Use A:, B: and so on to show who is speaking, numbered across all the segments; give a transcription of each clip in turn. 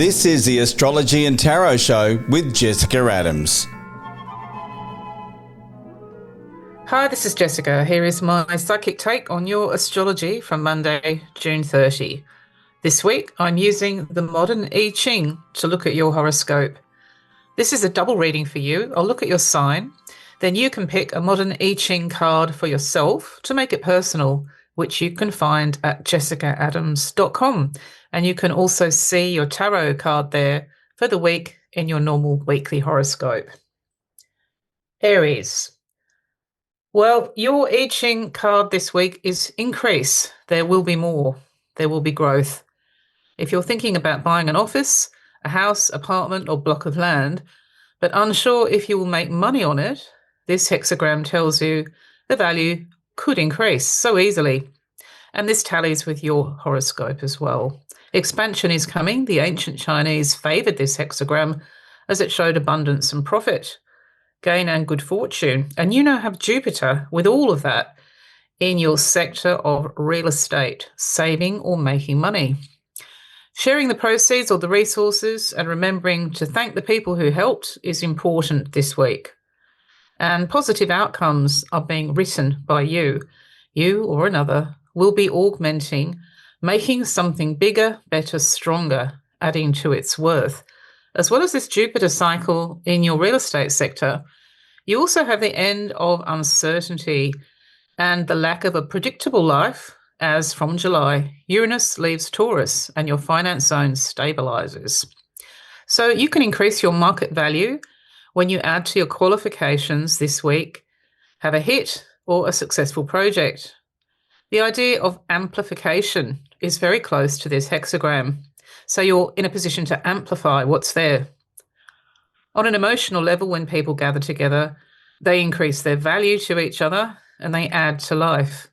A: This is the Astrology and Tarot Show with Jessica Adams.
B: Hi, this is Jessica. Here is my psychic take on your astrology from Monday, June 30. This week, I'm using the modern I Ching to look at your horoscope. This is a double reading for you. I'll look at your sign. Then you can pick a modern I Ching card for yourself to make it personal, which you can find at jessicaadams.com. And you can also see your tarot card there for the week in your normal weekly horoscope. Aries. Well, your I Ching card this week is increase. There will be more. There will be growth. If you're thinking about buying an office, a house, apartment, or block of land, but unsure if you will make money on it, this hexagram tells you the value could increase so easily. And this tallies with your horoscope as well. Expansion is coming. The ancient Chinese favoured this hexagram as it showed abundance and profit, gain and good fortune. And you now have Jupiter with all of that in your sector of real estate, saving or making money. Sharing the proceeds or the resources and remembering to thank the people who helped is important this week. And positive outcomes are being written by you. You or another will be augmenting, making something bigger, better, stronger, adding to its worth. As well as this Jupiter cycle in your real estate sector, you also have the end of uncertainty and the lack of a predictable life, as from July, Uranus leaves Taurus and your finance zone stabilizes. So you can increase your market value when you add to your qualifications this week, have a hit or a successful project. The idea of amplification is very close to this hexagram. So you're in a position to amplify what's there. On an emotional level, when people gather together, they increase their value to each other and they add to life.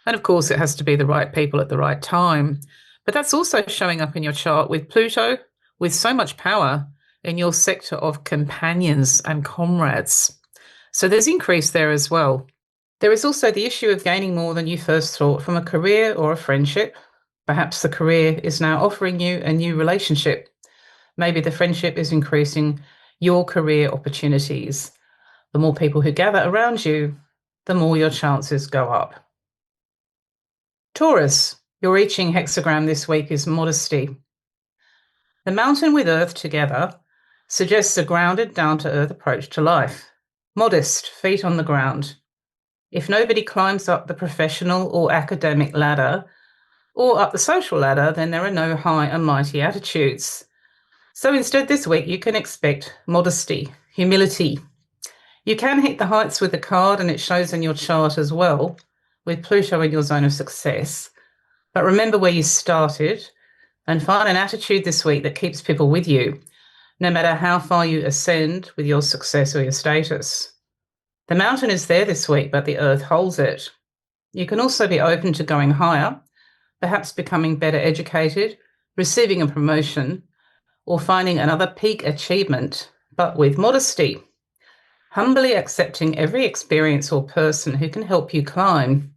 B: And of course, it has to be the right people at the right time. But that's also showing up in your chart with Pluto, with so much power in your sector of companions and comrades. So there's increase there as well. There is also the issue of gaining more than you first thought from a career or a friendship. Perhaps the career is now offering you a new relationship. Maybe the friendship is increasing your career opportunities. The more people who gather around you, the more your chances go up. Taurus, your I Ching hexagram this week is modesty. The mountain with earth together suggests a grounded, down-to-earth approach to life. Modest, feet on the ground. If nobody climbs up the professional or academic ladder or up the social ladder, then there are no high and mighty attitudes. So instead this week you can expect modesty, humility. You can hit the heights with the card, and it shows in your chart as well, with Pluto in your zone of success. But remember where you started and find an attitude this week that keeps people with you, no matter how far you ascend with your success or your status. The mountain is there this week, but the earth holds it. You can also be open to going higher, perhaps becoming better educated, receiving a promotion, or finding another peak achievement, but with modesty. Humbly accepting every experience or person who can help you climb.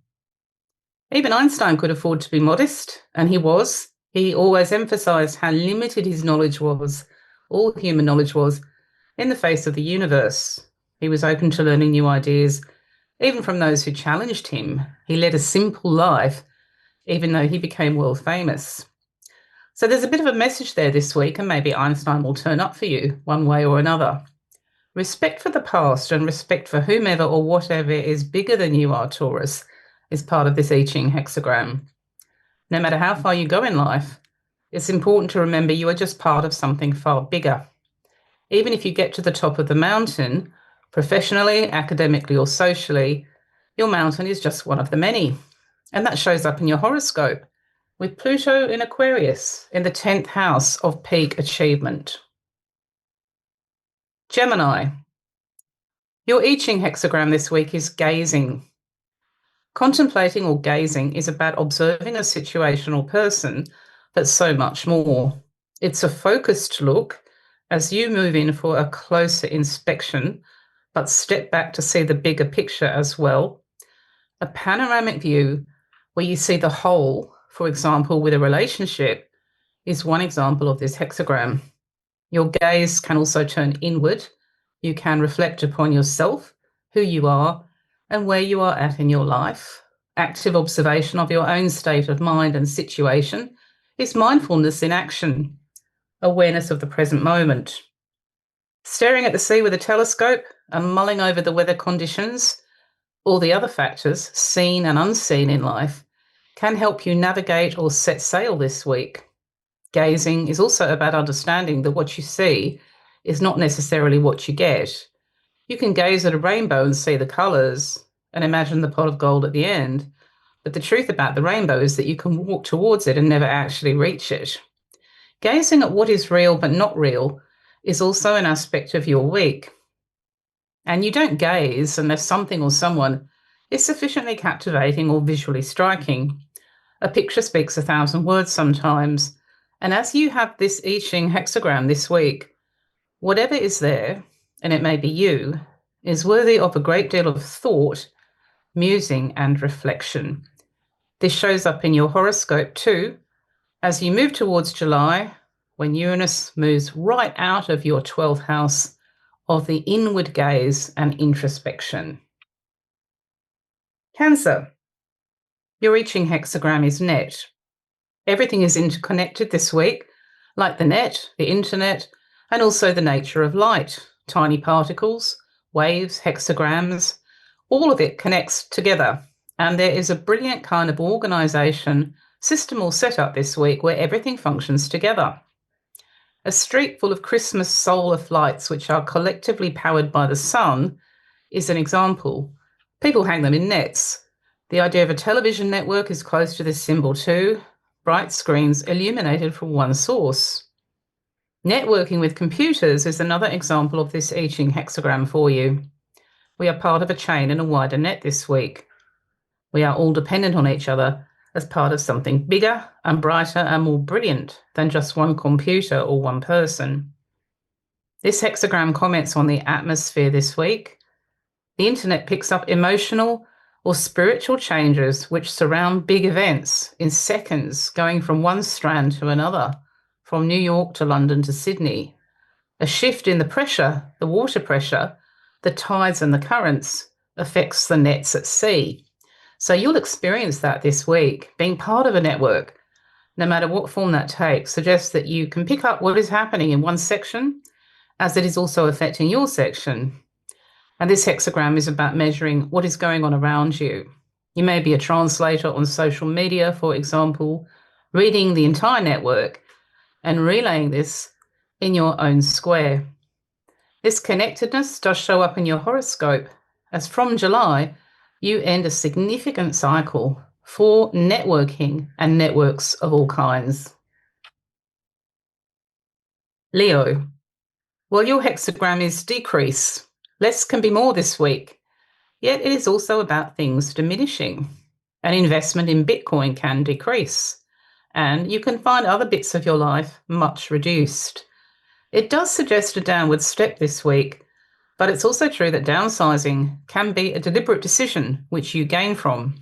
B: Even Einstein could afford to be modest, and he was. He always emphasized how limited his knowledge was, all human knowledge was, in the face of the universe. He was open to learning new ideas, even from those who challenged him. He led a simple life, even though he became world famous. So there's a bit of a message there this week, and maybe Einstein will turn up for you one way or another. Respect for the past and respect for whomever or whatever is bigger than you are, Taurus, is part of this I Ching hexagram. No matter how far you go in life, it's important to remember you are just part of something far bigger. Even if you get to the top of the mountain, professionally, academically, or socially, your mountain is just one of the many. And that shows up in your horoscope, with Pluto in Aquarius in the 10th house of peak achievement. Gemini. Your I Ching hexagram this week is gazing. Contemplating or gazing is about observing a situation or person, but so much more. It's a focused look as you move in for a closer inspection, but step back to see the bigger picture as well. A panoramic view where you see the whole, for example, with a relationship, is one example of this hexagram. Your gaze can also turn inward. You can reflect upon yourself, who you are, and where you are at in your life. Active observation of your own state of mind and situation is mindfulness in action, awareness of the present moment. Staring at the sea with a telescope and mulling over the weather conditions, all the other factors, seen and unseen in life, can help you navigate or set sail this week. Gazing is also about understanding that what you see is not necessarily what you get. You can gaze at a rainbow and see the colours and imagine the pot of gold at the end, but the truth about the rainbow is that you can walk towards it and never actually reach it. Gazing at what is real but not real is also an aspect of your week. And you don't gaze unless something or someone is sufficiently captivating or visually striking. A picture speaks 1,000 words sometimes. And as you have this I Ching hexagram this week, whatever is there, and it may be you, is worthy of a great deal of thought, musing, and reflection. This shows up in your horoscope too, as you move towards July, when Uranus moves right out of your 12th house of the inward gaze and introspection. Cancer. Your I Ching hexagram is net. Everything is interconnected this week, like the net, the internet, and also the nature of light, tiny particles, waves, hexagrams, all of it connects together. And there is a brilliant kind of organisation, system or setup this week where everything functions together. A street full of Christmas solar lights, which are collectively powered by the sun, is an example. People hang them in nets. The idea of a television network is close to this symbol too. Bright screens illuminated from one source. Networking with computers is another example of this I Ching hexagram for you. We are part of a chain and a wider net this week. We are all dependent on each other as part of something bigger and brighter and more brilliant than just one computer or one person. This hexagram comments on the atmosphere this week. The internet picks up emotional or spiritual changes which surround big events in seconds, going from one strand to another, from New York to London to Sydney. A shift in the pressure, the water pressure, the tides and the currents affects the nets at sea. So you'll experience that this week. Being part of a network, no matter what form that takes, suggests that you can pick up what is happening in one section as it is also affecting your section. And this hexagram is about measuring what is going on around you. You may be a translator on social media, for example, reading the entire network and relaying this in your own square. This connectedness does show up in your horoscope, as from July, you end a significant cycle for networking and networks of all kinds. Leo. Well, your hexagram is decrease. Less can be more this week, yet it is also about things diminishing. An investment in Bitcoin can decrease, and you can find other bits of your life much reduced. It does suggest a downward step this week, but it's also true that downsizing can be a deliberate decision which you gain from.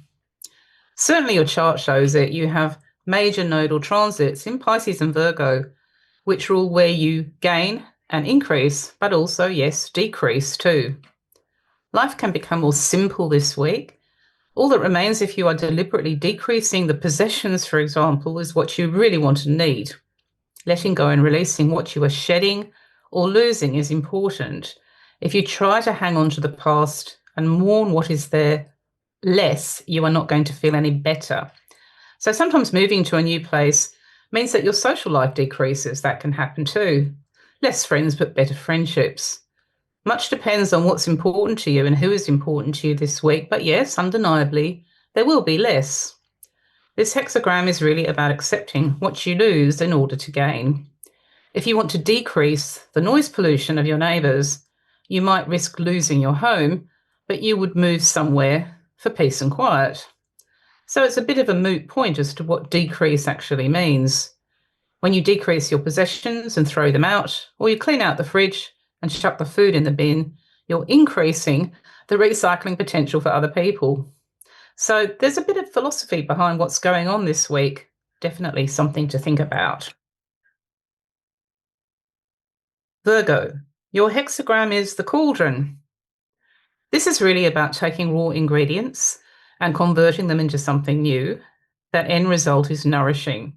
B: Certainly your chart shows that you have major nodal transits in Pisces and Virgo, which rule where you gain and increase, but also, yes, decrease too. Life can become more simple this week. All that remains if you are deliberately decreasing the possessions, for example, is what you really want and need. Letting go and releasing what you are shedding or losing is important. If you try to hang on to the past and mourn what is there less, you are not going to feel any better. So sometimes moving to a new place means that your social life decreases. That can happen too. Less friends, but better friendships. Much depends on what's important to you and who is important to you this week. But yes, undeniably, there will be less. This hexagram is really about accepting what you lose in order to gain. If you want to decrease the noise pollution of your neighbours, you might risk losing your home, but you would move somewhere for peace and quiet. So it's a bit of a moot point as to what decrease actually means. When you decrease your possessions and throw them out, or you clean out the fridge and chuck the food in the bin, you're increasing the recycling potential for other people. So there's a bit of philosophy behind what's going on this week. Definitely something to think about. Virgo, your hexagram is the cauldron. This is really about taking raw ingredients and converting them into something new. That end result is nourishing.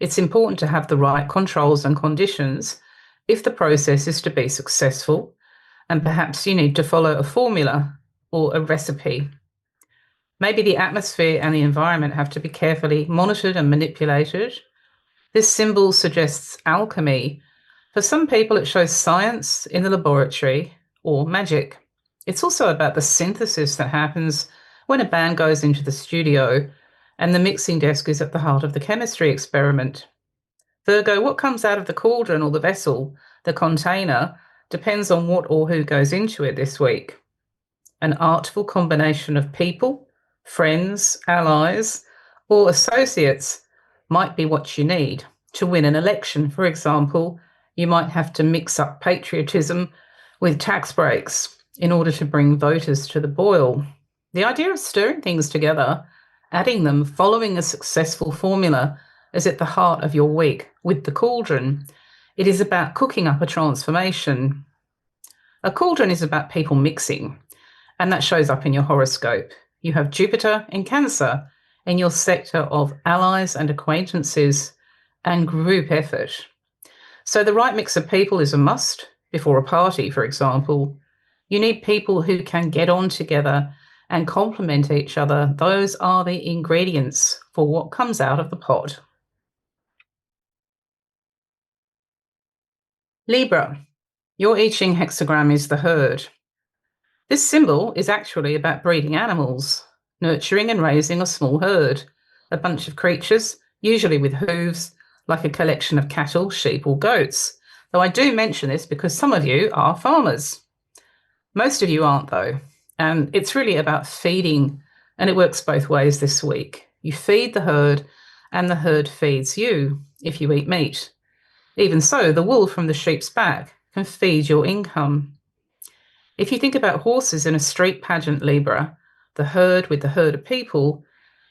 B: It's important to have the right controls and conditions if the process is to be successful, and perhaps you need to follow a formula or a recipe. Maybe the atmosphere and the environment have to be carefully monitored and manipulated. This symbol suggests alchemy. For some people, it shows science in the laboratory or magic. It's also about the synthesis that happens when a band goes into the studio and the mixing desk is at the heart of the chemistry experiment. Virgo, what comes out of the cauldron or the vessel, the container, depends on what or who goes into it this week. An artful combination of people, friends, allies, or associates might be what you need to win an election. For example, you might have to mix up patriotism with tax breaks in order to bring voters to the boil. The idea of stirring things together, adding them, following a successful formula is at the heart of your week with the cauldron. It is about cooking up a transformation. A cauldron is about people mixing, and that shows up in your horoscope. You have Jupiter in Cancer in your sector of allies and acquaintances and group effort. So the right mix of people is a must before a party, for example. You need people who can get on together and complement each other. Those are the ingredients for what comes out of the pot. Libra, your I Ching hexagram is the herd. This symbol is actually about breeding animals, nurturing and raising a small herd, a bunch of creatures, usually with hooves, like a collection of cattle, sheep, or goats. Though I do mention this because some of you are farmers. Most of you aren't, though. And it's really about feeding, and it works both ways this week. You feed the herd, and the herd feeds you if you eat meat. Even so, the wool from the sheep's back can feed your income. If you think about horses in a street pageant, Libra, the herd with the herd of people,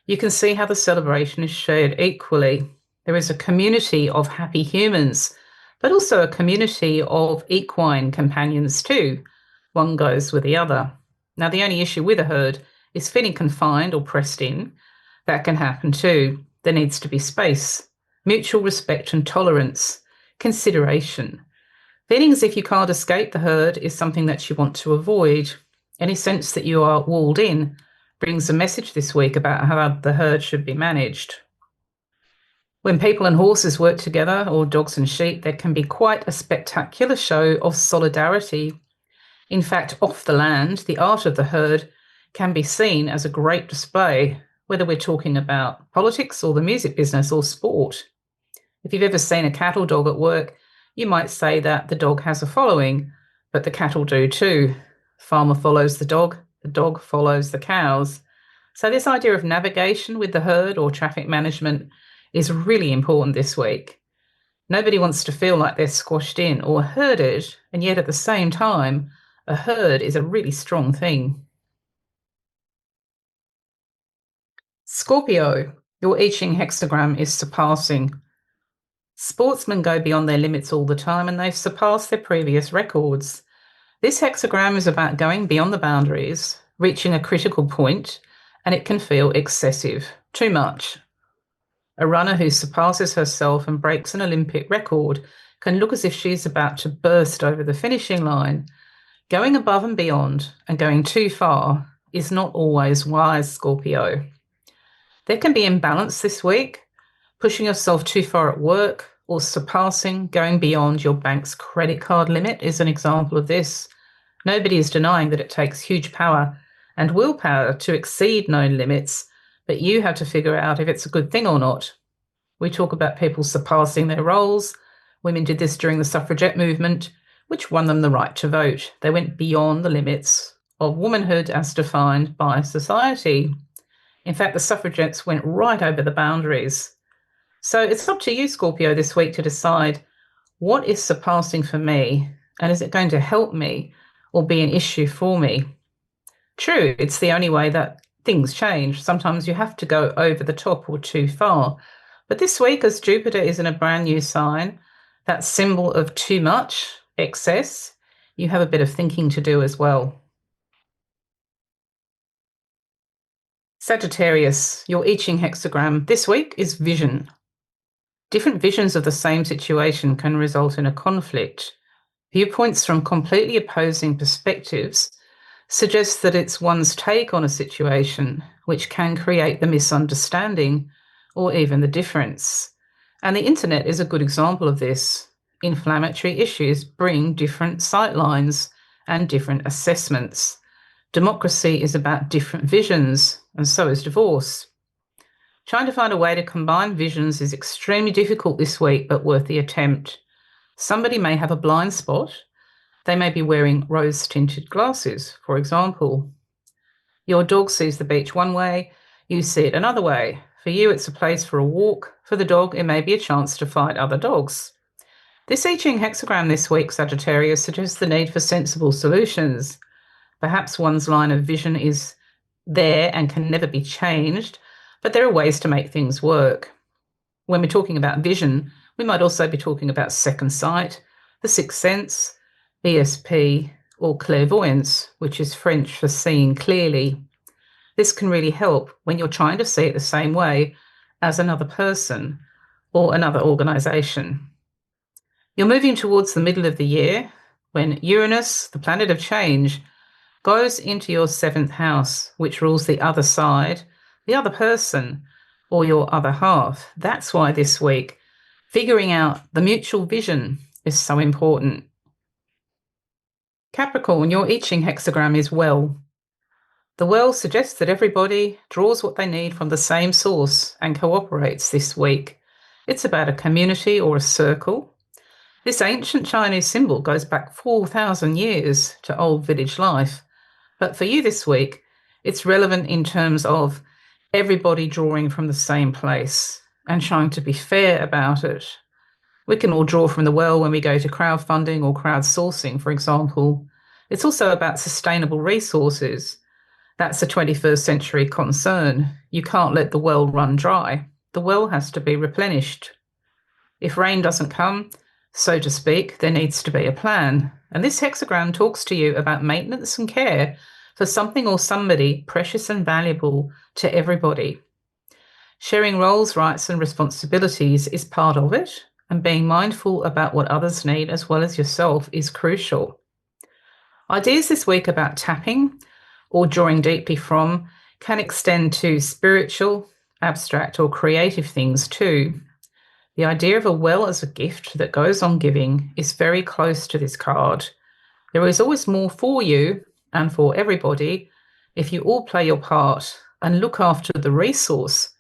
B: you can see how the celebration is shared equally. There is a community of happy humans, but also a community of equine companions too. One goes with the other. Now, the only issue with a herd is feeling confined or pressed in. That can happen too. There needs to be space, mutual respect and tolerance, consideration. Feeling as if you can't escape the herd is something that you want to avoid. Any sense that you are walled in brings a message this week about how the herd should be managed. When people and horses work together, or dogs and sheep, there can be quite a spectacular show of solidarity. In fact, off the land, the art of the herd can be seen as a great display, whether we're talking about politics or the music business or sport. If you've ever seen a cattle dog at work, you might say that the dog has a following, but the cattle do too. Farmer follows the dog follows the cows. So this idea of navigation with the herd or traffic management is really important this week. Nobody wants to feel like they're squashed in or herded, and yet at the same time, a herd is a really strong thing. Scorpio, your I Ching hexagram is surpassing. Sportsmen go beyond their limits all the time, and they've surpassed their previous records. This hexagram is about going beyond the boundaries, reaching a critical point, and it can feel excessive, too much. A runner who surpasses herself and breaks an Olympic record can look as if she's about to burst over the finishing line. Going above and beyond and going too far is not always wise, Scorpio. There can be imbalance this week, pushing yourself too far at work or surpassing, going beyond your bank's credit card limit is an example of this. Nobody is denying that it takes huge power and willpower to exceed known limits, but you have to figure out if it's a good thing or not. We talk about people surpassing their roles. Women did this during the suffragette movement, which won them the right to vote. They went beyond the limits of womanhood as defined by society. In fact, the suffragettes went right over the boundaries. So it's up to you, Scorpio, this week to decide what is surpassing for me, and is it going to help me or be an issue for me? True, it's the only way that things change. Sometimes you have to go over the top or too far. But this week, as Jupiter is in a brand new sign, that symbol of too much, excess, you have a bit of thinking to do as well. Sagittarius, your I Ching hexagram this week is vision. Different visions of the same situation can result in a conflict. Viewpoints from completely opposing perspectives suggest that it's one's take on a situation which can create the misunderstanding or even the difference. And the internet is a good example of this. Inflammatory issues bring different sightlines and different assessments. Democracy is about different visions, and so is divorce. Trying to find a way to combine visions is extremely difficult this week, but worth the attempt. Somebody may have a blind spot. They may be wearing rose-tinted glasses, for example. Your dog sees the beach one way, you see it another way. For you, it's a place for a walk. For the dog, it may be a chance to fight other dogs. This I Ching hexagram this week, Sagittarius, suggests the need for sensible solutions. Perhaps one's line of vision is there and can never be changed, but there are ways to make things work. When we're talking about vision, we might also be talking about second sight, the sixth sense, ESP, or clairvoyance, which is French for seeing clearly. This can really help when you're trying to see it the same way as another person or another organisation. You're moving towards the middle of the year when Uranus, the planet of change, goes into your seventh house, which rules the other side, the other person, or your other half. That's why this week, figuring out the mutual vision is so important. Capricorn, your I Ching hexagram is well. The well suggests that everybody draws what they need from the same source and cooperates this week. It's about a community or a circle. This ancient Chinese symbol goes back 4,000 years to old village life. But for you this week, it's relevant in terms of everybody drawing from the same place and trying to be fair about it. We can all draw from the well when we go to crowdfunding or crowdsourcing, for example. It's also about sustainable resources. That's a 21st century concern. You can't let the well run dry. The well has to be replenished. If rain doesn't come, so to speak, there needs to be a plan. And this hexagram talks to you about maintenance and care for something or somebody precious and valuable to everybody. Sharing roles, rights, and responsibilities is part of it, and being mindful about what others need as well as yourself is crucial. Ideas this week about tapping or drawing deeply from can extend to spiritual, abstract, or creative things too. The idea of a well as a gift that goes on giving is very close to this card. There is always more for you and for everybody if you all play your part and look after the resource,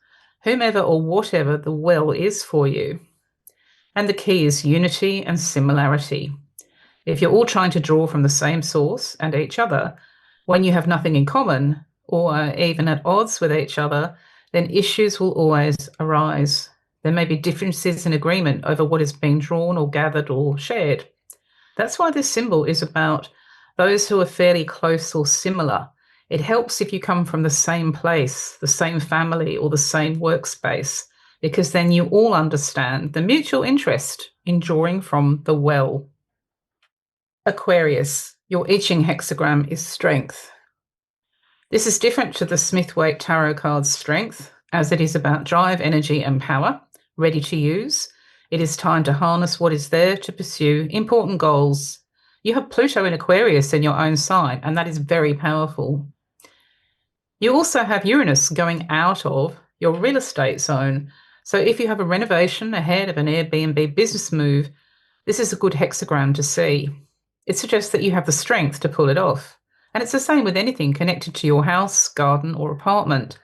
B: whomever or whatever the well is for you. And the key is unity and similarity. If you're all trying to draw from the same source and each other, when you have nothing in common or are even at odds with each other, then issues will always arise. There may be differences in agreement over what is being drawn or gathered or shared. That's why this symbol is about those who are fairly close or similar. It helps if you come from the same place, the same family, or the same workspace, because then you all understand the mutual interest in drawing from the well. Aquarius, your I Ching hexagram is strength. This is different to the Smith-Waite Tarot card's strength, as it is about drive, energy, and power, ready to use. It is time to harness what is there to pursue important goals. You have Pluto in Aquarius in your own sign, and that is very powerful. You also have Uranus going out of your real estate zone. So if you have a renovation ahead of an Airbnb business move, this is a good hexagram to see. It suggests that you have the strength to pull it off. And it's the same with anything connected to your house, garden, or apartment.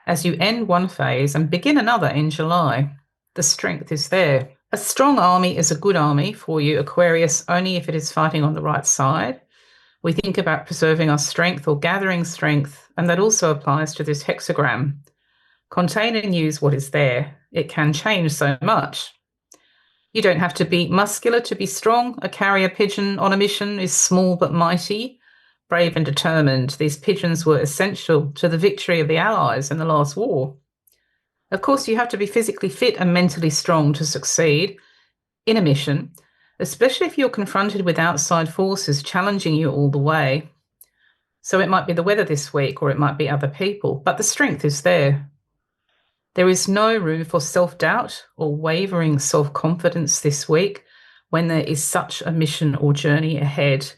B: As you end one phase and begin another in July, the strength is there. A strong army is a good army for you, Aquarius, only if it is fighting on the right side. We think about preserving our strength or gathering strength, and that also applies to this hexagram. Contain and use what is there. It can change so much. You don't have to be muscular to be strong. A carrier pigeon on a mission is small but mighty, brave and determined. These pigeons were essential to the victory of the Allies in the last war. Of course, you have to be physically fit and mentally strong to succeed in a mission, especially if you're confronted with outside forces challenging you all the way. So it might be the weather this week, or it might be other people, but the strength is there. There is no room for self-doubt or wavering self-confidence this week when there is such a mission or journey ahead.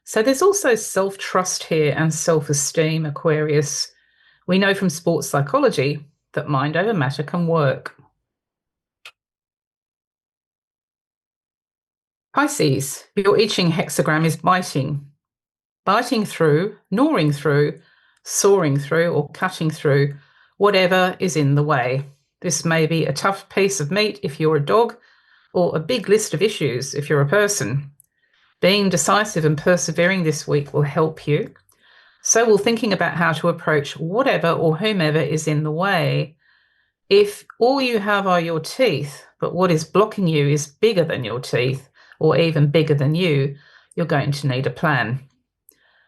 B: So there's also self-trust here and self-esteem, Aquarius. We know from sports psychology that mind over matter can work. Pisces, your I Ching hexagram is biting. Biting through, gnawing through, sawing through, or cutting through whatever is in the way. This may be a tough piece of meat if you're a dog, or a big list of issues if you're a person. Being decisive and persevering this week will help you. So will thinking about how to approach whatever or whomever is in the way. If all you have are your teeth, but what is blocking you is bigger than your teeth, or even bigger than you, you're going to need a plan.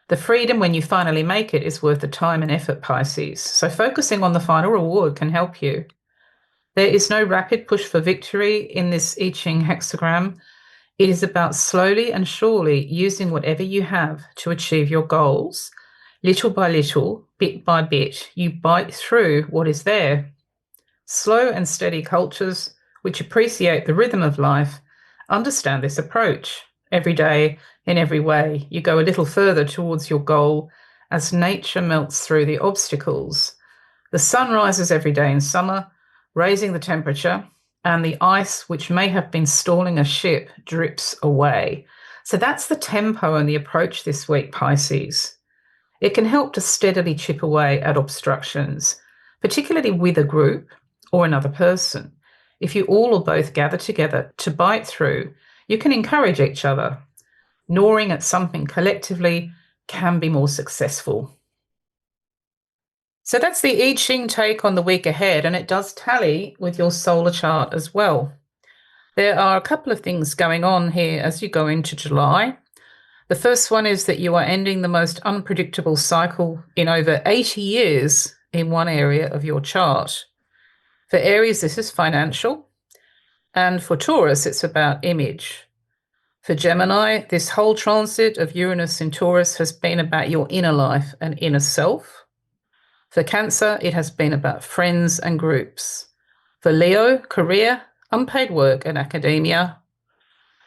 B: The freedom when you finally make it is worth the time and effort, Pisces. So focusing on the final reward can help you. There is no rapid push for victory in this I Ching hexagram. It is about slowly and surely using whatever you have to achieve your goals. Little by little, bit by bit, you bite through what is there. Slow and steady cultures, which appreciate the rhythm of life, understand this approach. Every day, in every way, you go a little further towards your goal as nature melts through the obstacles. The sun rises every day in summer, raising the temperature, and the ice, which may have been stalling a ship, drips away. So that's the tempo and the approach this week, Pisces. It can help to steadily chip away at obstructions, particularly with a group or another person. If you all or both gather together to bite through, you can encourage each other. Gnawing at something collectively can be more successful. So that's the I Ching take on the week ahead, and it does tally with your solar chart as well. There are a couple of things going on here as you go into July. The first one is that you are ending the most unpredictable cycle in over 80 years in one area of your chart. For Aries, this is financial, and for Taurus, it's about image. For Gemini, this whole transit of Uranus in Taurus has been about your inner life and inner self. For Cancer, it has been about friends and groups. For Leo, career, unpaid work and academia.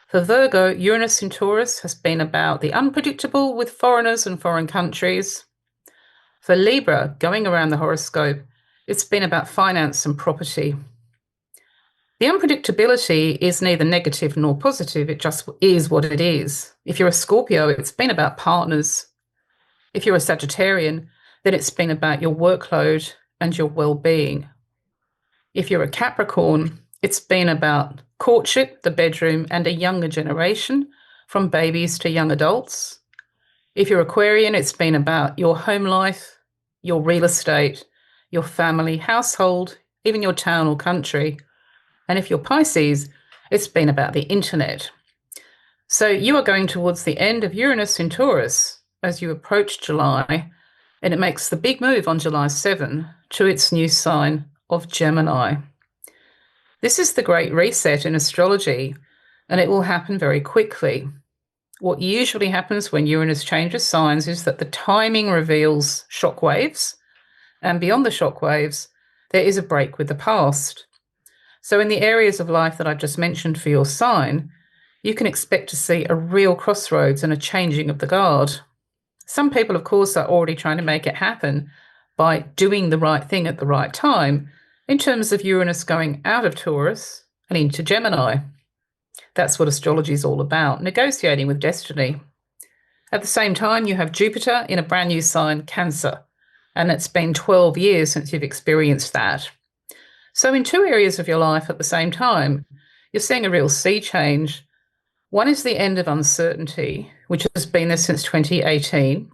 B: For Virgo, Uranus in Taurus has been about the unpredictable with foreigners and foreign countries. For Libra, going around the horoscope, it's been about finance and property. The unpredictability is neither negative nor positive, it just is what it is. If you're a Scorpio, it's been about partners. If you're a Sagittarian, then it's been about your workload and your well-being. If you're a Capricorn, it's been about courtship, the bedroom, and a younger generation, from babies to young adults. If you're Aquarian, it's been about your home life, your real estate, your family, household, even your town or country. And if you're Pisces, it's been about the internet. So you are going towards the end of Uranus in Taurus as you approach July, and it makes the big move on July 7 to its new sign of Gemini. This is the great reset in astrology, and it will happen very quickly. What usually happens when Uranus changes signs is that the timing reveals shockwaves, and beyond the shockwaves, there is a break with the past. So in the areas of life that I've just mentioned for your sign, you can expect to see a real crossroads and a changing of the guard. Some people, of course, are already trying to make it happen by doing the right thing at the right time, in terms of Uranus going out of Taurus and into Gemini. That's what astrology is all about, negotiating with destiny. At the same time, you have Jupiter in a brand new sign, Cancer, and it's been 12 years since you've experienced that. So in two areas of your life at the same time, you're seeing a real sea change. One is the end of uncertainty, which has been there since 2018,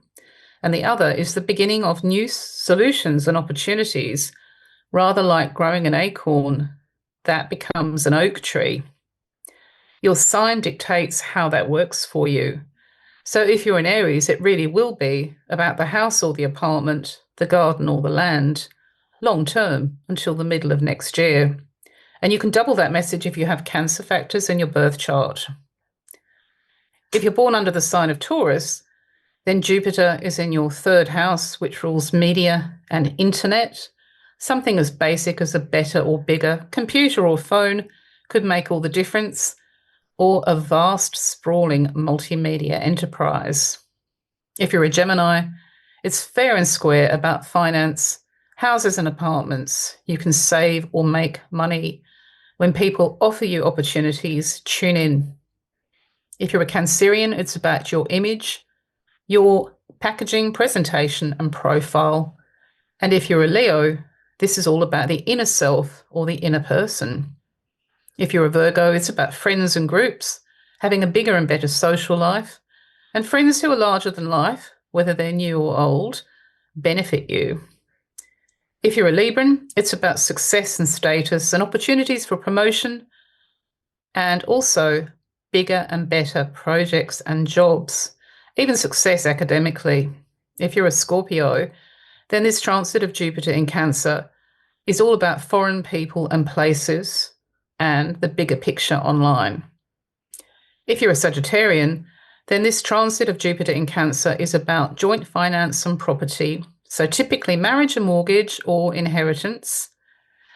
B: and the other is the beginning of new solutions and opportunities, rather like growing an acorn that becomes an oak tree. Your sign dictates how that works for you. So if you're in Aries, it really will be about the house or the apartment, the garden or the land, long term until the middle of next year. And you can double that message if you have Cancer factors in your birth chart. If you're born under the sign of Taurus, then Jupiter is in your third house, which rules media and internet. Something as basic as a better or bigger computer or phone could make all the difference, or a vast, sprawling multimedia enterprise. If you're a Gemini, it's fair and square about finance, houses and apartments. You can save or make money. When people offer you opportunities, tune in. If you're a Cancerian, it's about your image, your packaging, presentation, and profile. And if you're a Leo, this is all about the inner self or the inner person. If you're a Virgo, it's about friends and groups, having a bigger and better social life, and friends who are larger than life, whether they're new or old, benefit you. If you're a Libran, it's about success and status and opportunities for promotion, and also bigger and better projects and jobs, even success academically. If you're a Scorpio, then this transit of Jupiter in Cancer is all about foreign people and places and the bigger picture online. If you're a Sagittarian, then this transit of Jupiter in Cancer is about joint finance and property, so typically marriage and mortgage or inheritance.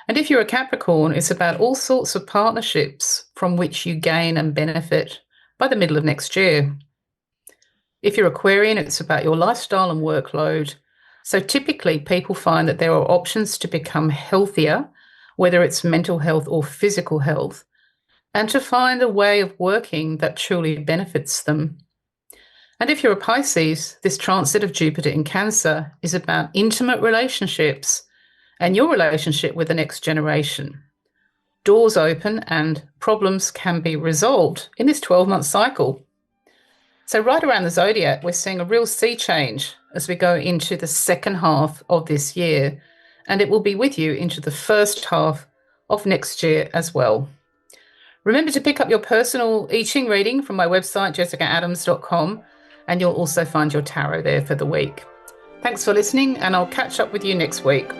B: And if you're a Capricorn, it's about all sorts of partnerships from which you gain and benefit by the middle of next year. If you're Aquarian, it's about your lifestyle and workload. So typically people find that there are options to become healthier, whether it's mental health or physical health, and to find a way of working that truly benefits them. And if you're a Pisces, this transit of Jupiter in Cancer is about intimate relationships and your relationship with the next generation. Doors open and problems can be resolved in this 12-month cycle. So right around the zodiac, we're seeing a real sea change as we go into the second half of this year, and it will be with you into the first half of next year as well. Remember to pick up your personal I Ching reading from my website, jessicaadams.com, and you'll also find your tarot there for the week. Thanks for listening, and I'll catch up with you next week.